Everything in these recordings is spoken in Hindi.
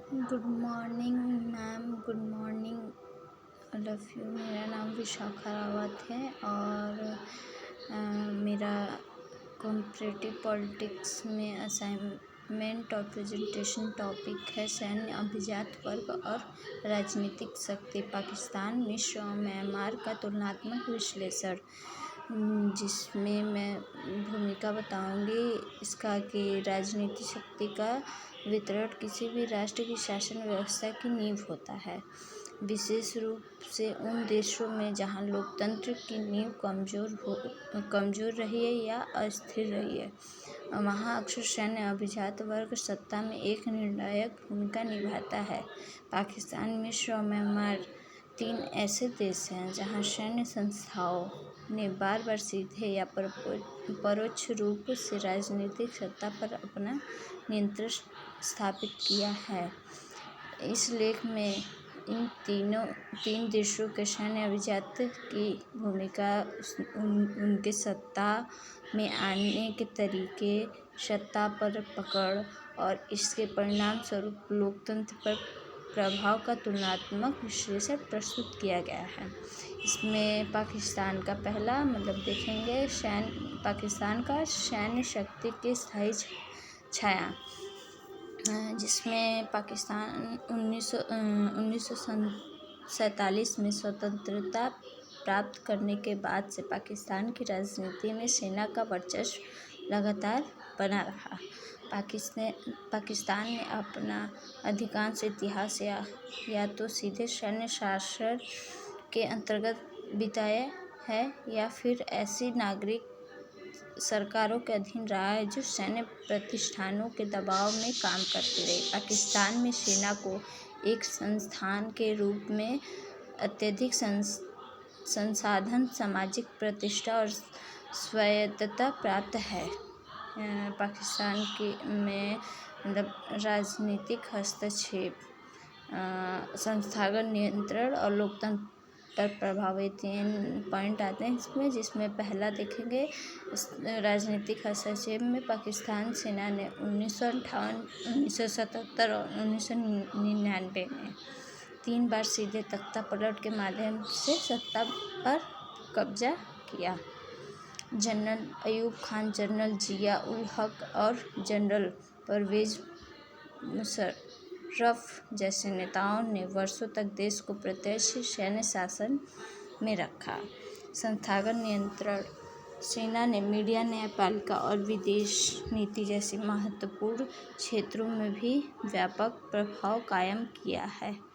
Good morning ma'am, good morning all of you. मेरा नाम विशाखा रावत है और मेरा कॉम्परेटिव पॉलिटिक्स में असाइनमेंट और प्रेजेंटेशन टॉपिक है सैन्य अभिजात वर्ग और राजनीतिक शक्ति, पाकिस्तान, मिस्र और म्यांमार का तुलनात्मक विश्लेषण, जिसमें मैं भूमिका बताऊंगी इसका कि राजनीतिक शक्ति का वितरण किसी भी राष्ट्र की शासन व्यवस्था की नींव होता है, विशेष रूप से उन देशों में जहां लोकतंत्र की नींव कमज़ोर रही है या अस्थिर रही है। वहां अक्सर सैन्य अभिजात वर्ग सत्ता में एक निर्णायक भूमिका निभाता है। पाकिस्तान, मिस्र और म्यांमार तीन ऐसे देश हैं जहां सैन्य संस्थाओं ने बार बार सीधे या परोक्ष रूप से राजनीतिक सत्ता पर अपना नियंत्रण स्थापित किया है। इस लेख में इन तीन देशों के सैन्य अभिजात की भूमिका, उनके सत्ता में आने के तरीके, सत्ता पर पकड़ और इसके परिणाम स्वरूप लोकतंत्र पर प्रभाव का तुलनात्मक विश्लेषण प्रस्तुत किया गया है। इसमें पाकिस्तान का पहला देखेंगे पाकिस्तान का सैन्य शक्ति की स्थायी छाया, जिसमें पाकिस्तान 1947 में स्वतंत्रता प्राप्त करने के बाद से पाकिस्तान की राजनीति में सेना का वर्चस्व लगातार बना रहा। पाकिस्तान ने अपना अधिकांश इतिहास या तो सीधे सैन्य शासन के अंतर्गत बिताया है या फिर ऐसी नागरिक सरकारों के अधीन रहा है जो सैन्य प्रतिष्ठानों के दबाव में काम करती रही। पाकिस्तान में सेना को एक संस्थान के रूप में अत्यधिक संसाधन, सामाजिक प्रतिष्ठा और स्वायत्तता प्राप्त है। पाकिस्तान में राजनीतिक हस्तक्षेप, संस्थागत नियंत्रण और लोकतंत्र पर प्रभाव, ये तीन पॉइंट आते हैं इसमें, जिसमें पहला देखेंगे राजनीतिक हस्तक्षेप में पाकिस्तान सेना ने 1958, 1977 और 1999 में 3 बार सीधे तख्ता पलट के माध्यम से सत्ता पर कब्जा किया। जनरल अयूब खान, जनरल जिया उल हक और जनरल परवेज मुशर्रफ जैसे नेताओं ने वर्षों तक देश को प्रत्यक्ष सैन्य शासन में रखा। संस्थागत नियंत्रण, सेना ने मीडिया, न्यायपालिका और विदेश नीति जैसे महत्वपूर्ण क्षेत्रों में भी व्यापक प्रभाव कायम किया है।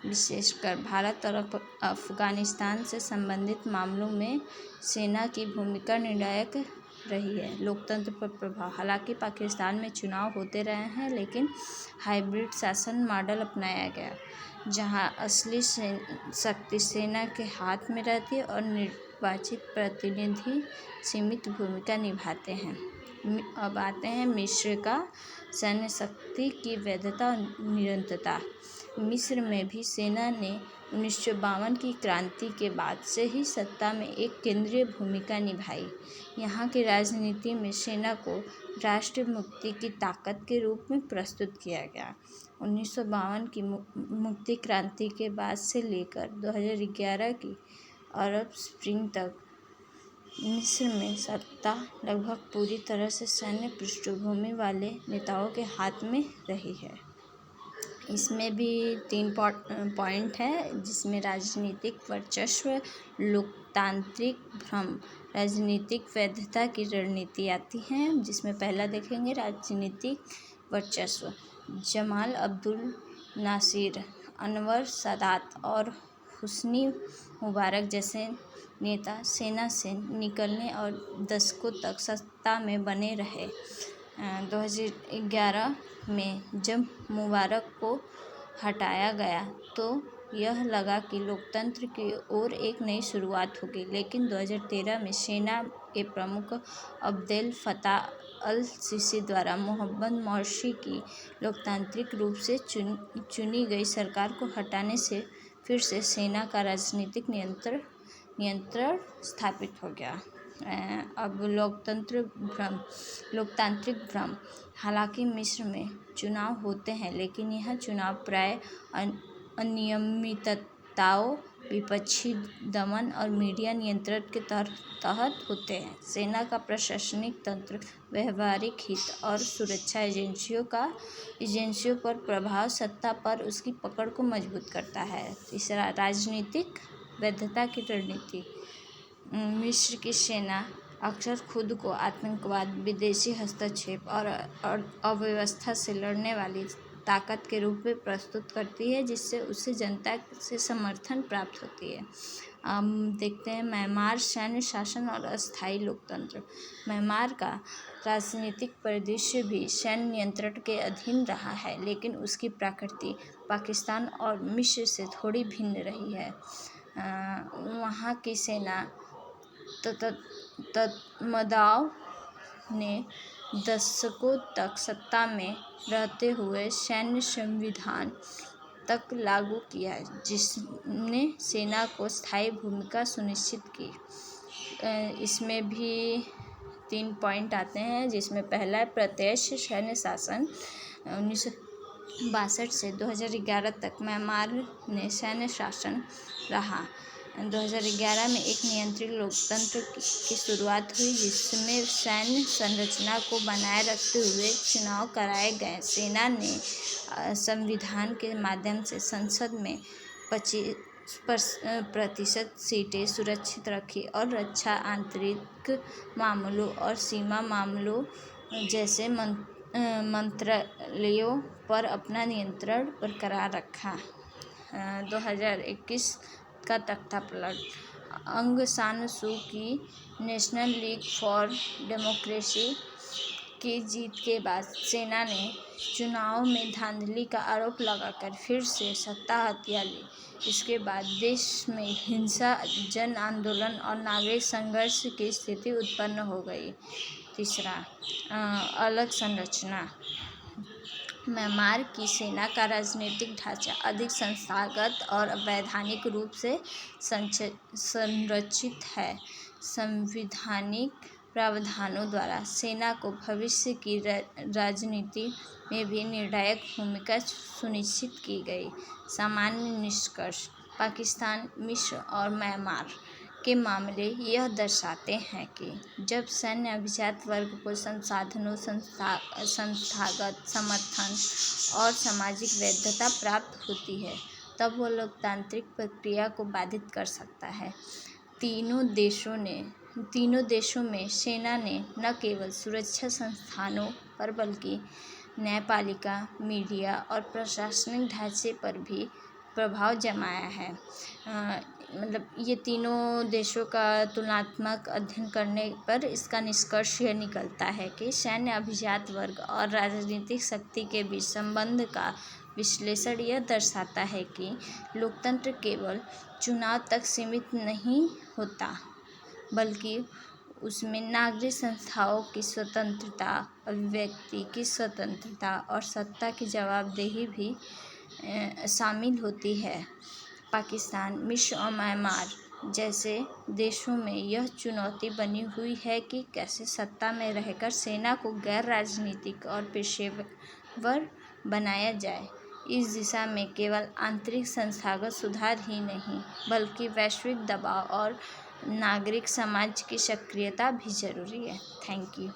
विशेषकर भारत और अफगानिस्तान से संबंधित मामलों में सेना की भूमिका निर्णायक रही है। लोकतंत्र पर प्रभाव, हालांकि पाकिस्तान में चुनाव होते रहे हैं, लेकिन हाइब्रिड शासन मॉडल अपनाया गया, जहां असली शक्ति सेना के हाथ में रहती है और निर्वाचित प्रतिनिधि सीमित भूमिका निभाते हैं। अब आते हैं मिस्र का सैन्य शक्ति की वैधता और निरंतरता। मिस्र में भी सेना ने 1952 की क्रांति के बाद से ही सत्ता में एक केंद्रीय भूमिका निभाई। यहाँ की राजनीति में सेना को राष्ट्र मुक्ति की ताकत के रूप में प्रस्तुत किया गया। 1952 की मुक्ति क्रांति के बाद से लेकर 2011 की अरब स्प्रिंग तक मिस्र में सत्ता लगभग पूरी तरह से सैन्य पृष्ठभूमि वाले नेताओं के हाथ में रही है। इसमें भी 3 पॉइंट है, जिसमें राजनीतिक वर्चस्व, लोकतांत्रिक भ्रम, राजनीतिक वैधता की रणनीति आती हैं, जिसमें पहला देखेंगे राजनीतिक वर्चस्व। जमाल अब्दुल नासिर, अनवर सादात और हुस्नी मुबारक जैसे नेता सेना से निकलने और दशकों तक सत्ता में बने रहे। 2011 में जब मुबारक को हटाया गया तो यह लगा कि लोकतंत्र की ओर एक नई शुरुआत होगी, लेकिन 2013 में सेना के प्रमुख अब्देल फताह अल सीसी द्वारा मोहम्मद मोर्सी की लोकतांत्रिक रूप से चुनी गई सरकार को हटाने से फिर से सेना का राजनीतिक नियंत्रण स्थापित हो गया। अब लोकतांत्रिक भ्रम। हालांकि मिस्र में चुनाव होते हैं, लेकिन यह चुनाव प्राय अनियमितताओं, विपक्षी दमन और मीडिया नियंत्रण के तहत होते हैं। सेना का प्रशासनिक तंत्र, व्यावहारिक हित और सुरक्षा एजेंसियों पर प्रभाव सत्ता पर उसकी पकड़ को मजबूत करता है। तीसरा, राजनीतिक वैधता की रणनीति। मिस्र की सेना अक्सर खुद को आतंकवाद, विदेशी हस्तक्षेप और अव्यवस्था से लड़ने वाली ताकत के रूप में प्रस्तुत करती है, जिससे उसे जनता से समर्थन प्राप्त होती है। देखते हैं म्यांमार सैन्य शासन और अस्थायी लोकतंत्र। म्यांमार का राजनीतिक परिदृश्य भी सैन्य नियंत्रण के अधीन रहा है, लेकिन उसकी प्रकृति पाकिस्तान और मिस्र से थोड़ी भिन्न रही है। वहाँ की सेना तत्मदाओं ने दशकों तक सत्ता में रहते हुए सैन्य संविधान तक लागू किया, जिसने सेना को स्थायी भूमिका सुनिश्चित की। इसमें भी 3 पॉइंट आते हैं, जिसमें पहला है प्रत्यक्ष सैन्य शासन। 1962 से 2011 तक म्यांमार में सैन्य शासन रहा। 2011 में एक नियंत्रित लोकतंत्र की शुरुआत हुई, जिसमें सैन्य संरचना को बनाए रखते हुए चुनाव कराए गए। सेना ने संविधान के माध्यम से संसद में 25% सीटें सुरक्षित रखी और रक्षा, आंतरिक मामलों और सीमा मामलों जैसे मंत्रालयों पर अपना नियंत्रण बरकरार रखा। 2021 का तख्तापलट। अंग सान सू की नेशनल लीग फॉर डेमोक्रेसी की जीत के बाद सेना ने चुनाव में धांधली का आरोप लगाकर फिर से सत्ता हथिया ली। इसके बाद देश में हिंसा, जन आंदोलन और नागरिक संघर्ष की स्थिति उत्पन्न हो गई। तीसरा, अलग संरचना। म्यांमार की सेना का राजनीतिक ढांचा अधिक संस्थागत और वैधानिक रूप से संरचित है। संवैधानिक प्रावधानों द्वारा सेना को भविष्य की राजनीति में भी निर्णायक भूमिका सुनिश्चित की गई। सामान्य निष्कर्ष। पाकिस्तान, मिस्र और म्यांमार के मामले यह दर्शाते हैं कि जब सैन्य अभिजात वर्ग को संसाधनों, संस्थागत समर्थन और सामाजिक वैधता प्राप्त होती है, तब वह लोकतांत्रिक प्रक्रिया को बाधित कर सकता है। तीनों देशों में सेना ने न केवल सुरक्षा संस्थानों पर बल्कि न्यायपालिका, मीडिया और प्रशासनिक ढांचे पर भी प्रभाव जमाया है। ये तीनों देशों का तुलनात्मक अध्ययन करने पर इसका निष्कर्ष यह निकलता है कि सैन्य अभिजात वर्ग और राजनीतिक शक्ति के बीच संबंध का विश्लेषण यह दर्शाता है कि लोकतंत्र केवल चुनाव तक सीमित नहीं होता, बल्कि उसमें नागरिक संस्थाओं की स्वतंत्रता, अभिव्यक्ति की स्वतंत्रता और सत्ता की जवाबदेही भी शामिल होती है। पाकिस्तान, मिस्र और म्यांमार जैसे देशों में यह चुनौती बनी हुई है कि कैसे सत्ता में रहकर सेना को गैर राजनीतिक और पेशेवर बनाया जाए। इस दिशा में केवल आंतरिक संस्थागत सुधार ही नहीं, बल्कि वैश्विक दबाव और नागरिक समाज की सक्रियता भी जरूरी है। Thank you.